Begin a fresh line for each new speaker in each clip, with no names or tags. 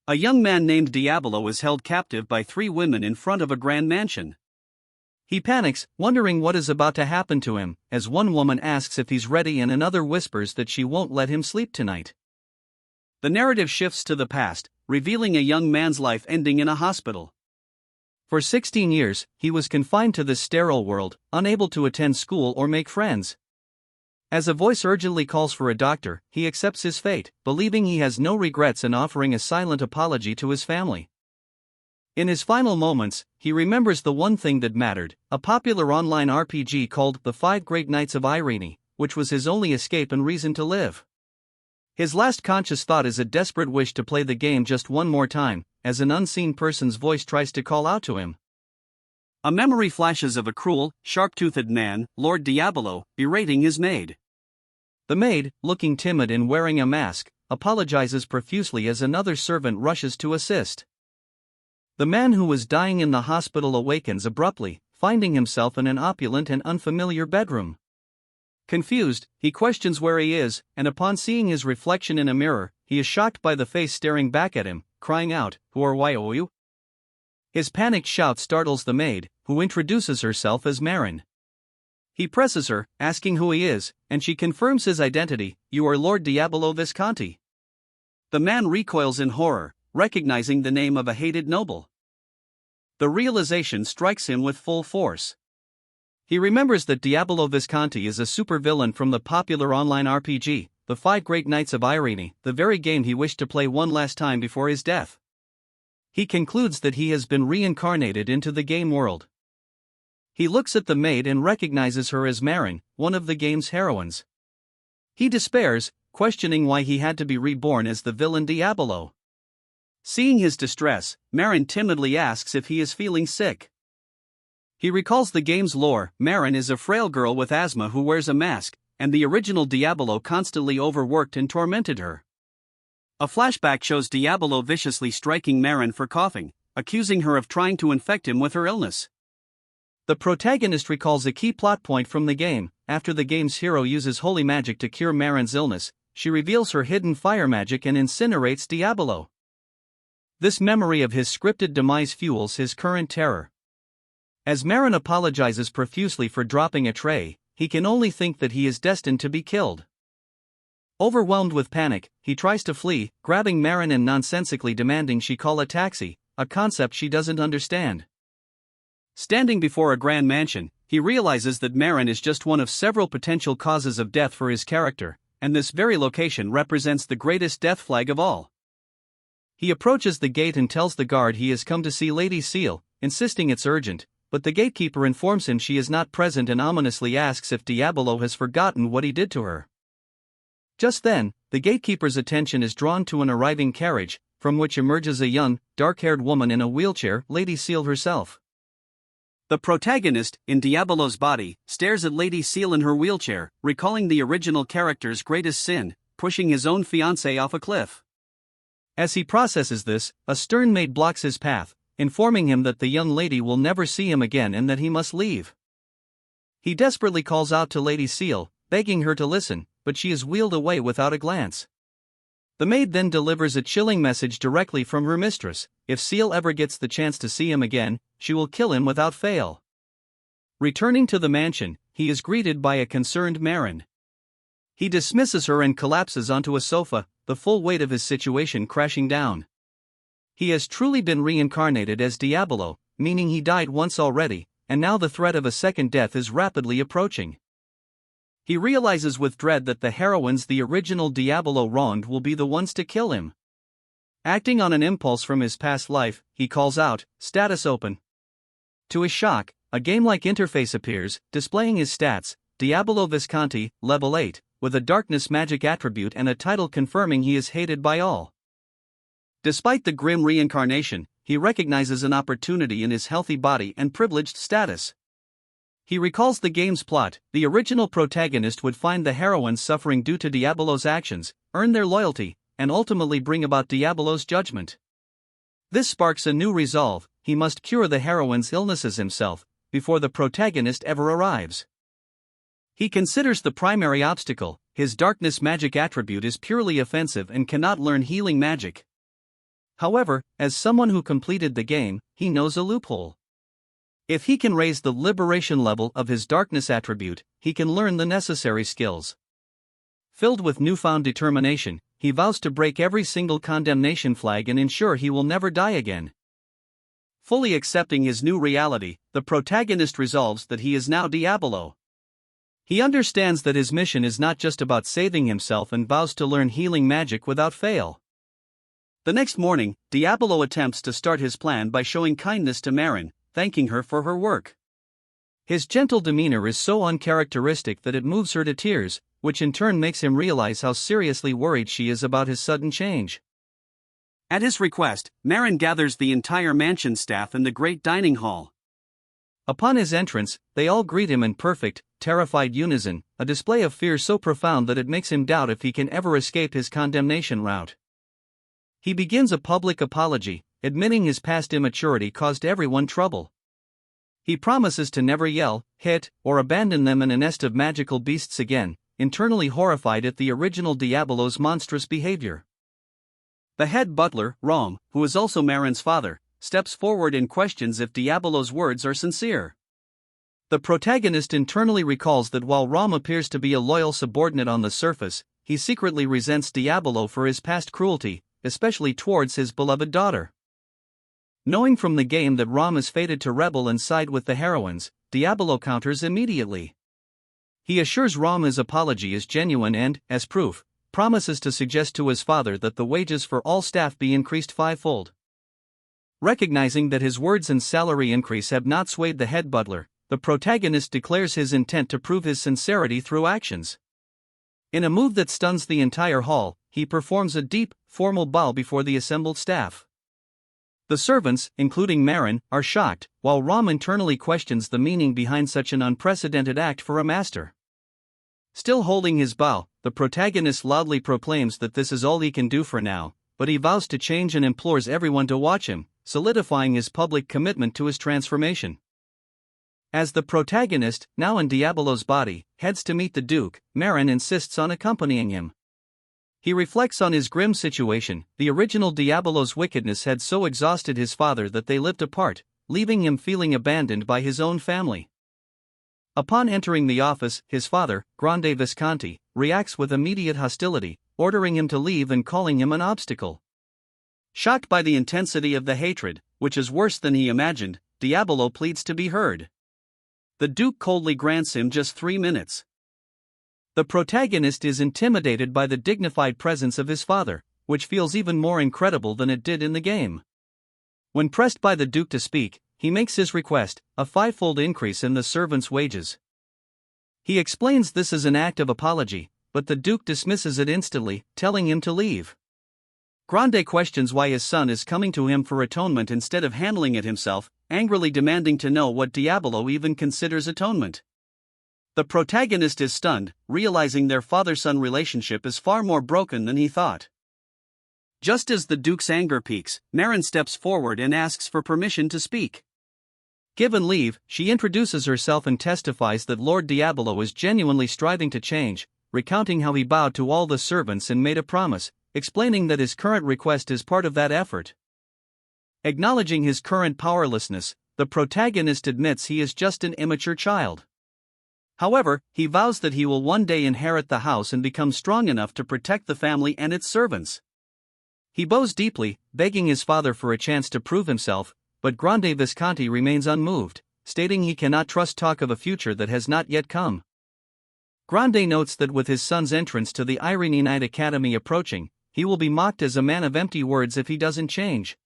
A young man named Diablo is held captive by three women in front of a grand mansion.
He panics, wondering what is about to happen to him, as one woman asks if he's ready and another whispers that she won't let him sleep tonight.
The narrative shifts to the past, revealing a young man's life ending in a hospital.
For 16 years, he was confined to this sterile world, unable to attend school or make friends. As a voice urgently calls for a doctor, he accepts his fate, believing he has no regrets and offering a silent apology to his family. In his final moments, he remembers the one thing that mattered, a popular online RPG called The 5 Great Nights of Irene, which was his only escape and reason to live. His last conscious thought is a desperate wish to play the game just one more time, as an unseen person's voice tries to call out to him.
A memory flashes of a cruel, sharp-toothed man, Lord Diablo, berating his maid.
The maid, looking timid and wearing a mask, apologizes profusely as another servant rushes to assist. The man who was dying in the hospital awakens abruptly, finding himself in an opulent and unfamiliar bedroom. Confused, he questions where he is, and upon seeing his reflection in a mirror, he is shocked by the face staring back at him, crying out, "Who are you?" His panicked shout startles the maid, who introduces herself as Marin. He presses her, asking who he is, and she confirms his identity, "You are Lord Diablo Visconti." The man recoils in horror, recognizing the name of a hated noble. The realization strikes him with full force. He remembers that Diablo Visconti is a supervillain from the popular online RPG, The 5 Great Nights of Irene, the very game he wished to play one last time before his death. He concludes that he has been reincarnated into the game world. He looks at the maid and recognizes her as Marin, one of the game's heroines. He despairs, questioning why he had to be reborn as the villain Diablo. Seeing his distress, Marin timidly asks if he is feeling sick. He recalls the game's lore. Marin is a frail girl with asthma who wears a mask, and the original Diablo constantly overworked and tormented her. A flashback shows Diablo viciously striking Marin for coughing, accusing her of trying to infect him with her illness. The protagonist recalls a key plot point from the game. After the game's hero uses holy magic to cure Marin's illness, she reveals her hidden fire magic and incinerates Diablo. This memory of his scripted demise fuels his current terror. As Marin apologizes profusely for dropping a tray, he can only think that he is destined to be killed. Overwhelmed with panic, he tries to flee, grabbing Marin and nonsensically demanding she call a taxi, a concept she doesn't understand. Standing before a grand mansion, he realizes that Marin is just one of several potential causes of death for his character, and this very location represents the greatest death flag of all. He approaches the gate and tells the guard he has come to see Lady Seal, insisting it's urgent, but the gatekeeper informs him she is not present and ominously asks if Diablo has forgotten what he did to her. Just then, the gatekeeper's attention is drawn to an arriving carriage, from which emerges a young, dark-haired woman in a wheelchair, Lady Seal herself. The protagonist, in Diablo's body, stares at Lady Seal in her wheelchair, recalling the original character's greatest sin, pushing his own fiancée off a cliff. As he processes this, a stern maid blocks his path, informing him that the young lady will never see him again and that he must leave. He desperately calls out to Lady Seal, begging her to listen, but she is wheeled away without a glance. The maid then delivers a chilling message directly from her mistress: if Seal ever gets the chance to see him again, she will kill him without fail. Returning to the mansion, he is greeted by a concerned Marin. He dismisses her and collapses onto a sofa, the full weight of his situation crashing down. He has truly been reincarnated as Diablo, meaning he died once already, and now the threat of a second death is rapidly approaching. He realizes with dread that the heroines the original Diablo wronged will be the ones to kill him. Acting on an impulse from his past life, he calls out, "Status open." To his shock, a game-like interface appears, displaying his stats: Diablo Visconti, level 8, with a darkness magic attribute and a title confirming he is hated by all. Despite the grim reincarnation, he recognizes an opportunity in his healthy body and privileged status. He recalls the game's plot: the original protagonist would find the heroines suffering due to Diablo's actions, earn their loyalty, and ultimately bring about Diablo's judgment. This sparks a new resolve: he must cure the heroine's illnesses himself, before the protagonist ever arrives. He considers the primary obstacle: his darkness magic attribute is purely offensive and cannot learn healing magic. However, as someone who completed the game, he knows a loophole. If he can raise the liberation level of his darkness attribute, he can learn the necessary skills. Filled with newfound determination, he vows to break every single condemnation flag and ensure he will never die again.
Fully accepting his new reality, the protagonist resolves that he is now Diabolo.
He understands that his mission is not just about saving himself and vows to learn healing magic without fail.
The next morning, Diabolo attempts to start his plan by showing kindness to Marin, thanking her for her work.
His gentle demeanor is so uncharacteristic that it moves her to tears, which in turn makes him realize how seriously worried she is about his sudden change.
At his request, Marin gathers the entire mansion staff in the great dining hall.
Upon his entrance, they all greet him in perfect, terrified unison, a display of fear so profound that it makes him doubt if he can ever escape his condemnation route. He begins a public apology, admitting his past immaturity caused everyone trouble. He promises to never yell, hit, or abandon them in a nest of magical beasts again, internally horrified at the original Diabolo's monstrous behavior.
The head butler, Rom, who is also Marin's father, steps forward and questions if Diabolo's words are sincere.
The protagonist internally recalls that while Rom appears to be a loyal subordinate on the surface, he secretly resents Diabolo for his past cruelty, especially towards his beloved daughter. Knowing from the game that Rom is fated to rebel and side with the heroines, Diabolo counters immediately. He assures Rom his apology is genuine and, as proof, promises to suggest to his father that the wages for all staff be increased fivefold. Recognizing that his words and salary increase have not swayed the head butler, the protagonist declares his intent to prove his sincerity through actions. In a move that stuns the entire hall, he performs a deep, formal bow before the assembled staff. The servants, including Marin, are shocked, while Rom internally questions the meaning behind such an unprecedented act for a master. Still holding his bow, the protagonist loudly proclaims that this is all he can do for now, but he vows to change and implores everyone to watch him, solidifying his public commitment to his transformation. As the protagonist, now in Diabolo's body, heads to meet the Duke, Marin insists on accompanying him. He reflects on his grim situation. The original Diabolo's wickedness had so exhausted his father that they lived apart, leaving him feeling abandoned by his own family. Upon entering the office, his father, Grande Visconti, reacts with immediate hostility, ordering him to leave and calling him an obstacle.
Shocked by the intensity of the hatred, which is worse than he imagined, Diabolo pleads to be heard. The Duke coldly grants him just 3 minutes.
The protagonist is intimidated by the dignified presence of his father, which feels even more incredible than it did in the game. When pressed by the Duke to speak, he makes his request, a fivefold increase in the servants' wages. He explains this as an act of apology, but the Duke dismisses it instantly, telling him to leave. Grande questions why his son is coming to him for atonement instead of handling it himself, angrily demanding to know what Diabolo even considers atonement. The protagonist is stunned, realizing their father-son relationship is far more broken than he thought. Just as the Duke's anger peaks, Marin steps forward and asks for permission to speak. Given leave, she introduces herself and testifies that Lord Diabolo is genuinely striving to change, recounting how he bowed to all the servants and made a promise, explaining that his current request is part of that effort. Acknowledging his current powerlessness, the protagonist admits he is just an immature child. However, he vows that he will one day inherit the house and become strong enough to protect the family and its servants. He bows deeply, begging his father for a chance to prove himself, but Grande Visconti remains unmoved, stating he cannot trust talk of a future that has not yet come. Grande notes that with his son's entrance to the Reincarnated Academy approaching, he will be mocked as a man of empty words if he doesn't change.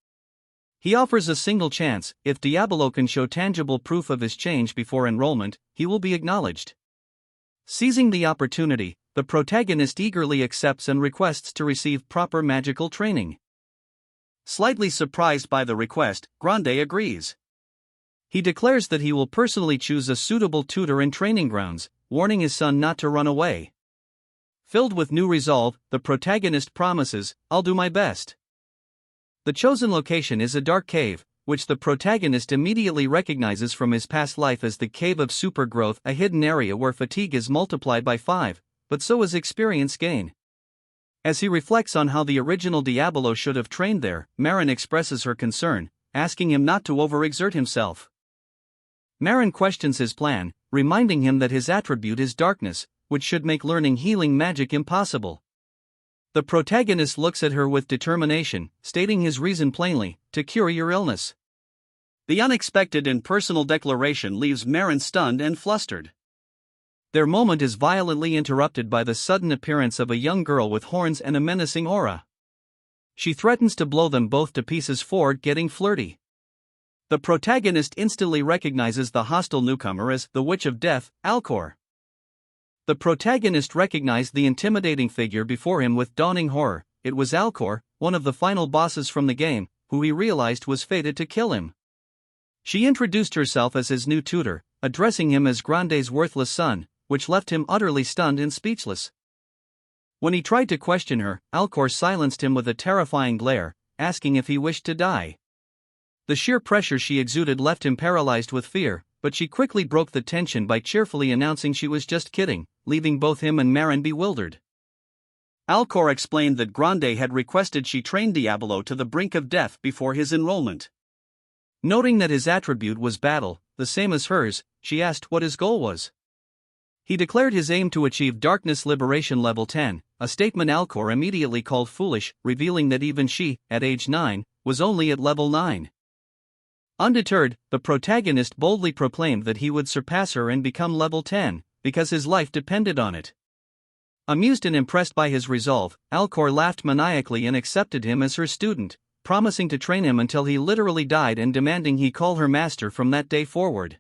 He offers a single chance: if Diabolo can show tangible proof of his change before enrollment, he will be acknowledged. Seizing the opportunity, the protagonist eagerly accepts and requests to receive proper magical training. Slightly surprised by the request, Grande agrees. He declares that he will personally choose a suitable tutor and training grounds, warning his son not to run away. Filled with new resolve, the protagonist promises, "I'll do my best." The chosen location is a dark cave, which the protagonist immediately recognizes from his past life as the Cave of Supergrowth, a hidden area where fatigue is multiplied by 5, but so is experience gain. As he reflects on how the original Diabolo should have trained there, Marin expresses her concern, asking him not to overexert himself. Marin questions his plan, reminding him that his attribute is darkness, which should make learning healing magic impossible. The protagonist looks at her with determination, stating his reason plainly: to cure your illness.
The unexpected and personal declaration leaves Marin stunned and flustered.
Their moment is violently interrupted by the sudden appearance of a young girl with horns and a menacing aura. She threatens to blow them both to pieces for getting flirty. The protagonist instantly recognizes the hostile newcomer as the Witch of Death, Alcor. The protagonist recognized the intimidating figure before him with dawning horror. It was Alcor, one of the final bosses from the game, who he realized was fated to kill him. She introduced herself as his new tutor, addressing him as Grande's worthless son, which left him utterly stunned and speechless. When he tried to question her, Alcor silenced him with a terrifying glare, asking if he wished to die. The sheer pressure she exuded left him paralyzed with fear, but she quickly broke the tension by cheerfully announcing she was just kidding, leaving both him and Marin bewildered.
Alcor explained that Grande had requested she train Diabolo to the brink of death before his enrollment.
Noting that his attribute was battle, the same as hers, she asked what his goal was. He declared his aim to achieve Darkness Liberation Level 10, a statement Alcor immediately called foolish, revealing that even she, at age 9, was only at level 9. Undeterred, the protagonist boldly proclaimed that he would surpass her and become level 10, because his life depended on it. Amused and impressed by his resolve, Alcor laughed maniacally and accepted him as her student, promising to train him until he literally died and demanding he call her master from that day forward.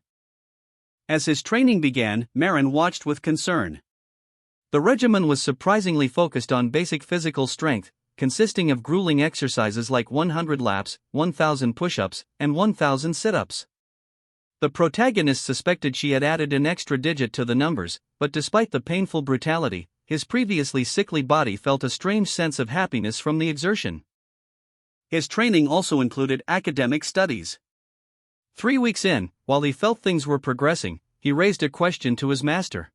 As his training began, Marin watched with concern.
The regimen was surprisingly focused on basic physical strength, consisting of grueling exercises like 100 laps, 1,000 push-ups, and 1,000 sit-ups. The protagonist suspected she had added an extra digit to the numbers, but despite the painful brutality, his previously sickly body felt a strange sense of happiness from the exertion.
His training also included academic studies.
3 weeks in, while he felt things were progressing, he raised a question to his master.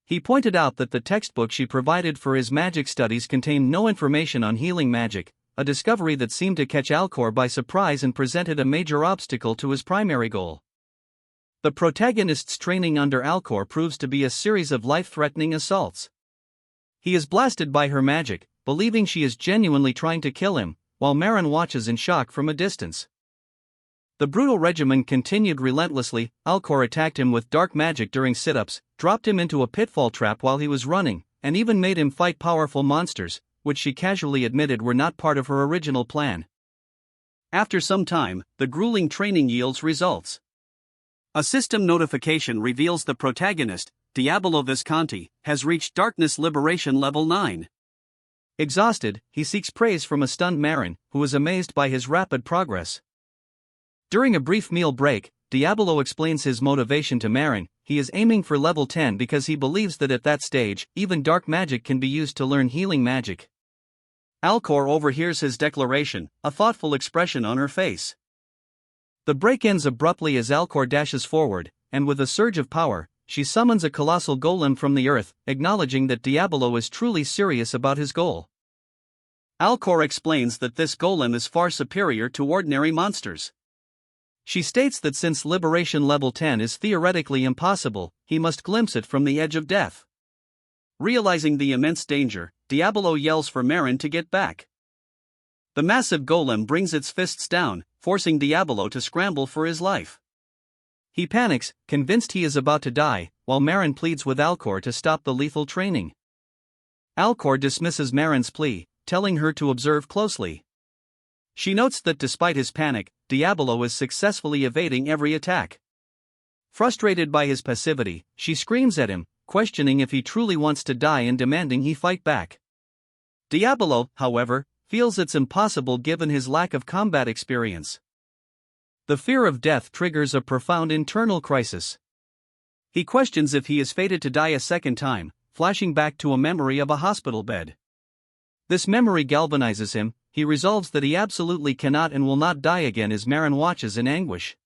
He pointed out that the textbook she provided for his magic studies contained no information on healing magic, a discovery that seemed to catch Alcor by surprise and presented a major obstacle to his primary goal. The protagonist's training under Alcor proves to be a series of life-threatening assaults. He is blasted by her magic, believing she is genuinely trying to kill him, while Marin watches in shock from a distance. The brutal regimen continued relentlessly. Alcor attacked him with dark magic during sit-ups, dropped him into a pitfall trap while he was running, and even made him fight powerful monsters, which she casually admitted were not part of her original plan.
After some time, the grueling training yields results. A system notification reveals the protagonist, Diabolo Visconti, has reached Darkness Liberation Level 9.
Exhausted, he seeks praise from a stunned Marin, who is amazed by his rapid progress. During a brief meal break, Diabolo explains his motivation to Marin. He is aiming for level 10 because he believes that at that stage, even dark magic can be used to learn healing magic.
Alcor overhears his declaration, a thoughtful expression on her face.
The break ends abruptly as Alcor dashes forward, and with a surge of power, she summons a colossal golem from the earth, acknowledging that Diabolo is truly serious about his goal.
Alcor explains that this golem is far superior to ordinary monsters.
She states that since Liberation Level 10 is theoretically impossible, he must glimpse it from the edge of death.
Realizing the immense danger, Diabolo yells for Marin to get back. The massive golem brings its fists down, forcing Diabolo to scramble for his life.
He panics, convinced he is about to die, while Marin pleads with Alcor to stop the lethal training. Alcor dismisses Marin's plea, telling her to observe closely. She notes that despite his panic, Diabolo is successfully evading every attack. Frustrated by his passivity, she screams at him, questioning if he truly wants to die and demanding he fight back.
Diabolo, however, feels it's impossible given his lack of combat experience.
The fear of death triggers a profound internal crisis.
He questions if he is fated to die a second time, flashing back to a memory of a hospital bed.
This memory galvanizes him. He resolves that he absolutely cannot and will not die again as Marin watches in anguish.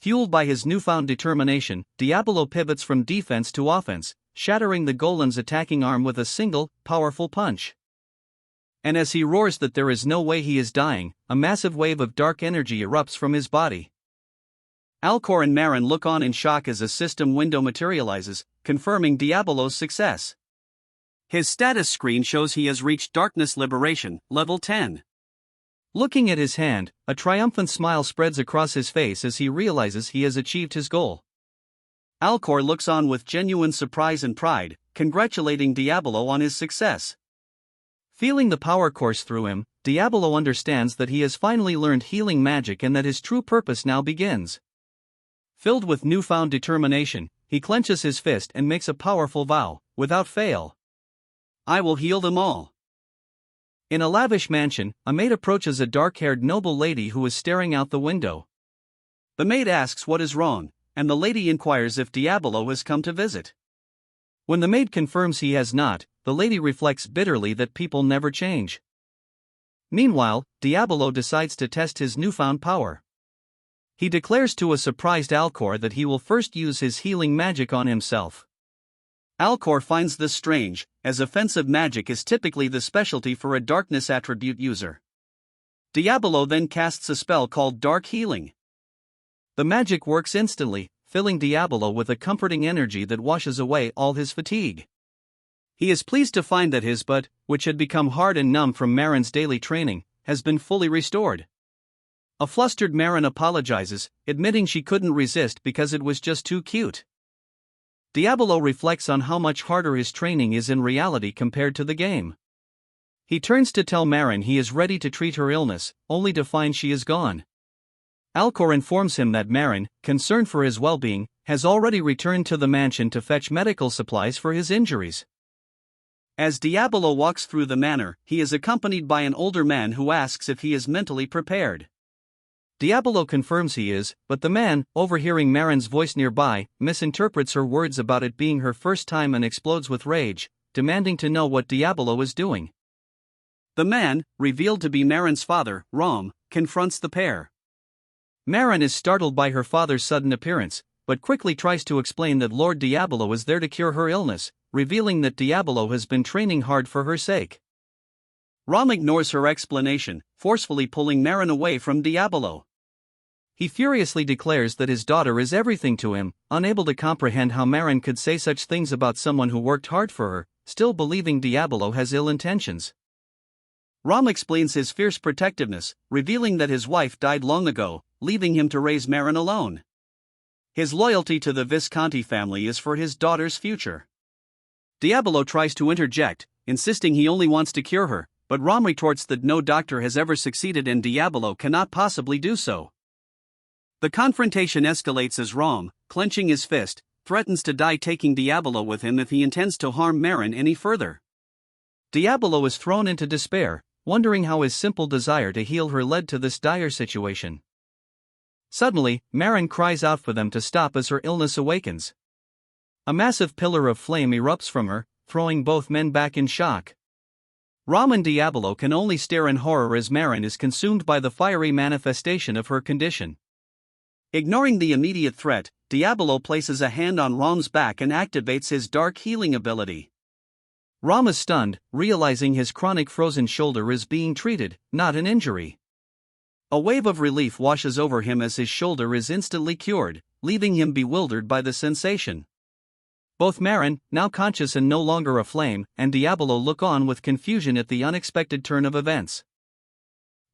Fueled by his newfound determination, Diabolo pivots from defense to offense. shattering the golem's attacking arm with a single, powerful punch. And as he roars that there is no way he is dying, a massive wave of dark energy erupts from his body. Alcor and Marin look on in shock as a system window materializes, confirming Diabolo's success. His status screen shows he has reached Darkness Liberation, level 10. Looking at his hand, a triumphant smile spreads across his face as he realizes he has achieved his goal. Alcor looks on with genuine surprise and pride, congratulating Diabolo on his success. Feeling the power course through him, Diabolo understands that he has finally learned healing magic and that his true purpose now begins. Filled with newfound determination, he clenches his fist and makes a powerful vow, without fail. I will heal them all. In a lavish mansion, a maid approaches a dark-haired noble lady who is staring out the window. The maid asks what is wrong, and the lady inquires if Diabolo has come to visit. When the maid confirms he has not, the lady reflects bitterly that people never change. Meanwhile, Diabolo decides to test his newfound power. He declares to a surprised Alcor that he will first use his healing magic on himself. Alcor finds this strange, as offensive magic is typically the specialty for a darkness attribute user. Diabolo then casts a spell called Dark Healing. The magic works instantly, filling Diabolo with a comforting energy that washes away all his fatigue. He is pleased to find that his butt, which had become hard and numb from Marin's daily training, has been fully restored. A flustered Marin apologizes, admitting she couldn't resist because it was just too cute. Diabolo reflects on how much harder his training is in reality compared to the game. He turns to tell Marin he is ready to treat her illness, only to find she is gone. Alcor informs him that Marin, concerned for his well-being, has already returned to the mansion to fetch medical supplies for his injuries. As Diabolo walks through the manor, he is accompanied by an older man who asks if he is mentally prepared. Diabolo confirms he is, but the man, overhearing Marin's voice nearby, misinterprets her words about it being her first time and explodes with rage, demanding to know what Diabolo is doing. The man, revealed to be Marin's father, Rom, confronts the pair. Marin is startled by her father's sudden appearance, but quickly tries to explain that Lord Diabolo is there to cure her illness, revealing that Diabolo has been training hard for her sake. Rom ignores her explanation, forcefully pulling Marin away from Diabolo. He furiously declares that his daughter is everything to him, unable to comprehend how Marin could say such things about someone who worked hard for her, still believing Diabolo has ill intentions. Rom explains his fierce protectiveness, revealing that his wife died long ago, leaving him to raise Marin alone. His loyalty to the Visconti family is for his daughter's future. Diabolo tries to interject, insisting he only wants to cure her, but Rom retorts that no doctor has ever succeeded and Diabolo cannot possibly do so. The confrontation escalates as Rom, clenching his fist, threatens to die taking Diabolo with him if he intends to harm Marin any further. Diabolo is thrown into despair, wondering how his simple desire to heal her led to this dire situation. Suddenly, Marin cries out for them to stop as her illness awakens. A massive pillar of flame erupts from her, throwing both men back in shock. Rom and Diabolo can only stare in horror as Marin is consumed by the fiery manifestation of her condition. Ignoring the immediate threat, Diabolo places a hand on Rom's back and activates his dark healing ability. Rom is stunned, realizing his chronic frozen shoulder is being treated, not an injury. A wave of relief washes over him as his shoulder is instantly cured, leaving him bewildered by the sensation. Both Marin, now conscious and no longer aflame, and Diabolo look on with confusion at the unexpected turn of events.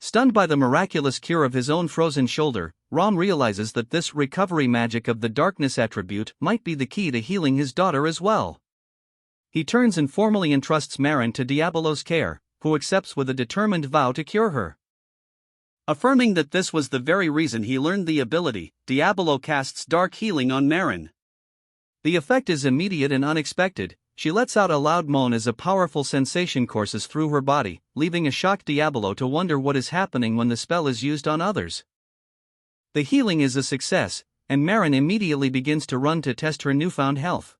Stunned by the miraculous cure of his own frozen shoulder, Rom realizes that this recovery magic of the darkness attribute might be the key to healing his daughter as well. He turns and formally entrusts Marin to Diabolo's care, who accepts with a determined vow to cure her. Affirming that this was the very reason he learned the ability, Diabolo casts dark healing on Marin. The effect is immediate and unexpected. She lets out a loud moan as a powerful sensation courses through her body, leaving a shocked Diabolo to wonder what is happening when the spell is used on others. The healing is a success, and Marin immediately begins to run to test her newfound health.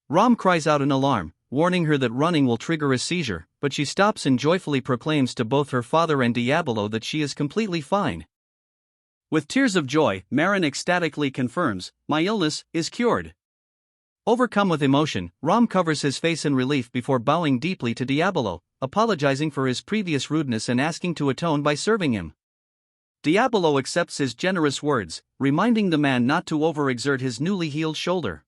Rom cries out in alarm, warning her that running will trigger a seizure, but she stops and joyfully proclaims to both her father and Diabolo that she is completely fine. With tears of joy, Marin ecstatically confirms, "My illness is cured." Overcome with emotion, Rom covers his face in relief before bowing deeply to Diabolo, apologizing for his previous rudeness and asking to atone by serving him. Diabolo accepts his generous words, reminding the man not to overexert his newly healed shoulder.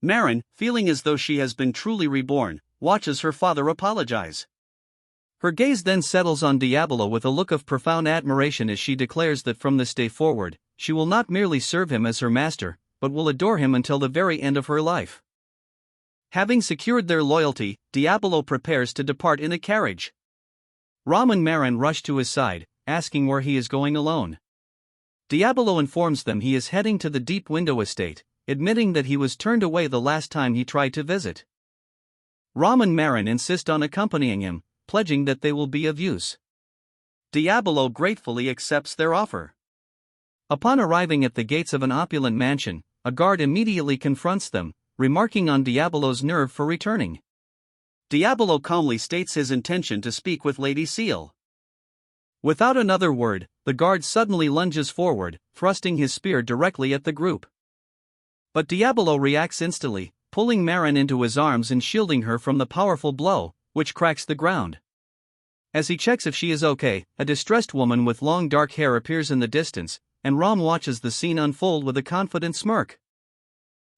Marin, feeling as though she has been truly reborn, watches her father apologize. Her gaze then settles on Diabolo with a look of profound admiration as she declares that from this day forward, she will not merely serve him as her master, but will adore him until the very end of her life. Having secured their loyalty, Diabolo prepares to depart in a carriage. Rom and Marin rush to his side, asking where he is going alone. Diabolo informs them he is heading to the Deep Window estate, admitting that he was turned away the last time he tried to visit. Rom and Marin insist on accompanying him, pledging that they will be of use. Diabolo gratefully accepts their offer. Upon arriving at the gates of an opulent mansion, a guard immediately confronts them, remarking on Diabolo's nerve for returning. Diabolo calmly states his intention to speak with Lady Seal. Without another word, the guard suddenly lunges forward, thrusting his spear directly at the group. But Diabolo reacts instantly, pulling Marin into his arms and shielding her from the powerful blow, which cracks the ground. As he checks if she is okay, a distressed woman with long dark hair appears in the distance, and Rom watches the scene unfold with a confident smirk.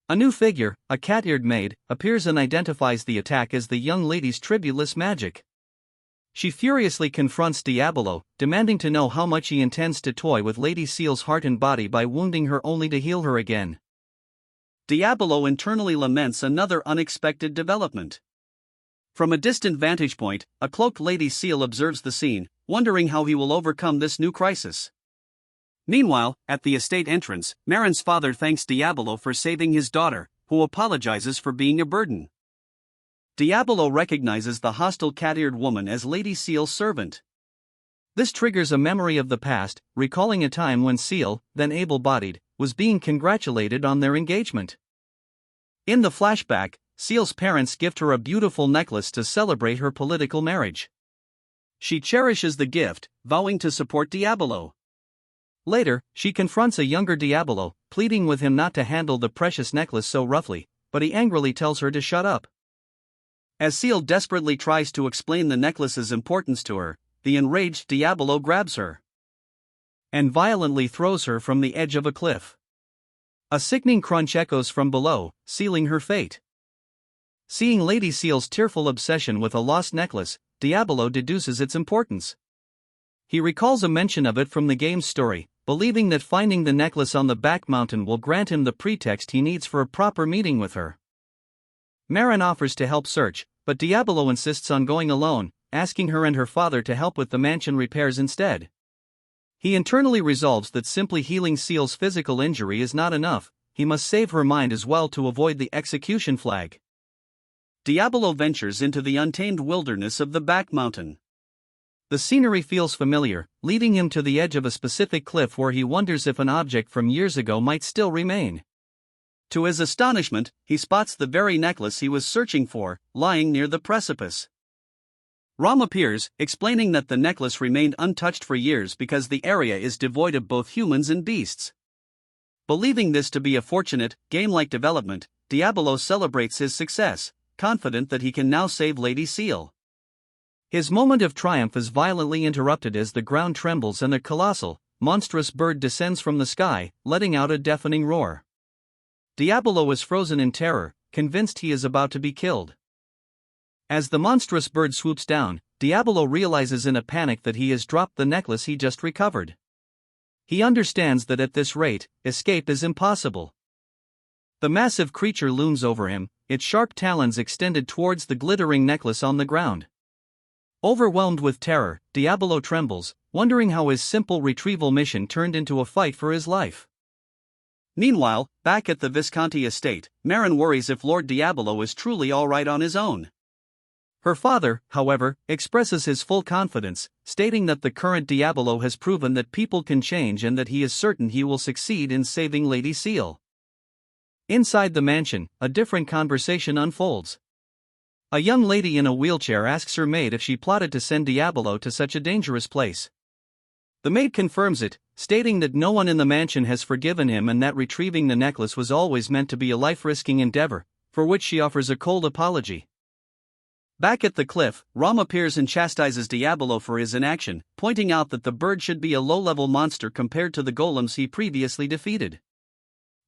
A new figure, a cat-eared maid, appears and identifies the attack as the young lady's tribulous magic. She furiously confronts Diabolo, demanding to know how much he intends to toy with Lady Seal's heart and body by wounding her only to heal her again. Diabolo internally laments another unexpected development. From a distant vantage point, a cloaked Lady Seal observes the scene, wondering how he will overcome this new crisis. Meanwhile, at the estate entrance, Marin's father thanks Diabolo for saving his daughter, who apologizes for being a burden. Diabolo recognizes the hostile cat-eared woman as Lady Seal's servant. This triggers a memory of the past, recalling a time when Seal, then able-bodied, was being congratulated on their engagement. In the flashback, Seal's parents gift her a beautiful necklace to celebrate her political marriage. She cherishes the gift, vowing to support Diabolo. Later, she confronts a younger Diabolo, pleading with him not to handle the precious necklace so roughly, but he angrily tells her to shut up. As Seal desperately tries to explain the necklace's importance to her, the enraged Diabolo grabs her and violently throws her from the edge of a cliff. A sickening crunch echoes from below, sealing her fate. Seeing Lady Seal's tearful obsession with a lost necklace, Diabolo deduces its importance. He recalls a mention of it from the game's story, believing that finding the necklace on the back mountain will grant him the pretext he needs for a proper meeting with her. Marin offers to help search, but Diabolo insists on going alone, asking her and her father to help with the mansion repairs instead. He internally resolves that simply healing Seal's physical injury is not enough, he must save her mind as well to avoid the execution flag. Diabolo ventures into the untamed wilderness of the back mountain. The scenery feels familiar, leading him to the edge of a specific cliff where he wonders if an object from years ago might still remain. To his astonishment, he spots the very necklace he was searching for, lying near the precipice. Rom appears, explaining that the necklace remained untouched for years because the area is devoid of both humans and beasts. Believing this to be a fortunate, game-like development, Diabolo celebrates his success, confident that he can now save Lady Seal. His moment of triumph is violently interrupted as the ground trembles and a colossal, monstrous bird descends from the sky, letting out a deafening roar. Diabolo is frozen in terror, convinced he is about to be killed. As the monstrous bird swoops down, Diabolo realizes in a panic that he has dropped the necklace he just recovered. He understands that at this rate, escape is impossible. The massive creature looms over him, its sharp talons extended towards the glittering necklace on the ground. Overwhelmed with terror, Diabolo trembles, wondering how his simple retrieval mission turned into a fight for his life. Meanwhile, back at the Visconti estate, Marin worries if Lord Diabolo is truly alright on his own. Her father, however, expresses his full confidence, stating that the current Diabolo has proven that people can change and that he is certain he will succeed in saving Lady Seal. Inside the mansion, a different conversation unfolds. A young lady in a wheelchair asks her maid if she plotted to send Diabolo to such a dangerous place. The maid confirms it, stating that no one in the mansion has forgiven him and that retrieving the necklace was always meant to be a life-risking endeavor, for which she offers a cold apology. Back at the cliff, Ram appears and chastises Diabolo for his inaction, pointing out that the bird should be a low-level monster compared to the golems he previously defeated.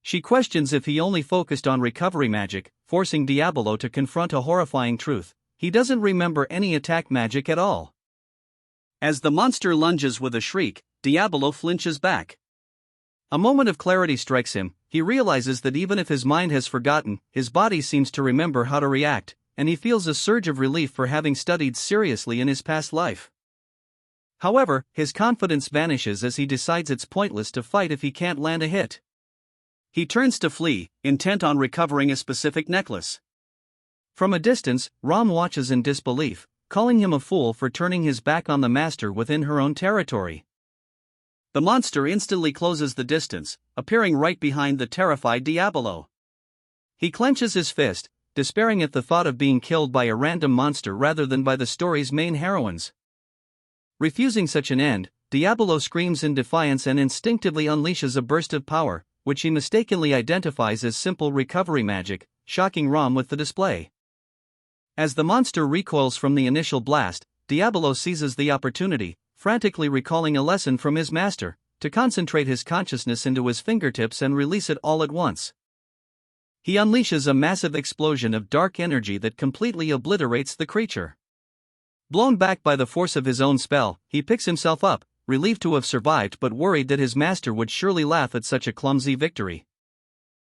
She questions if he only focused on recovery magic, forcing Diabolo to confront a horrifying truth: he doesn't remember any attack magic at all. As the monster lunges with a shriek, Diabolo flinches back. A moment of clarity strikes him. He realizes that even if his mind has forgotten, his body seems to remember how to react, and he feels a surge of relief for having studied seriously in his past life. However, his confidence vanishes as he decides it's pointless to fight if he can't land a hit. He turns to flee, intent on recovering a specific necklace. From a distance, Ram watches in disbelief, calling him a fool for turning his back on the master within her own territory. The monster instantly closes the distance, appearing right behind the terrified Diabolo. He clenches his fist, despairing at the thought of being killed by a random monster rather than by the story's main heroines. Refusing such an end, Diabolo screams in defiance and instinctively unleashes a burst of power, which he mistakenly identifies as simple recovery magic, shocking Ram with the display. As the monster recoils from the initial blast, Diabolo seizes the opportunity, frantically recalling a lesson from his master, to concentrate his consciousness into his fingertips and release it all at once. He unleashes a massive explosion of dark energy that completely obliterates the creature. Blown back by the force of his own spell, he picks himself up, relieved to have survived but worried that his master would surely laugh at such a clumsy victory.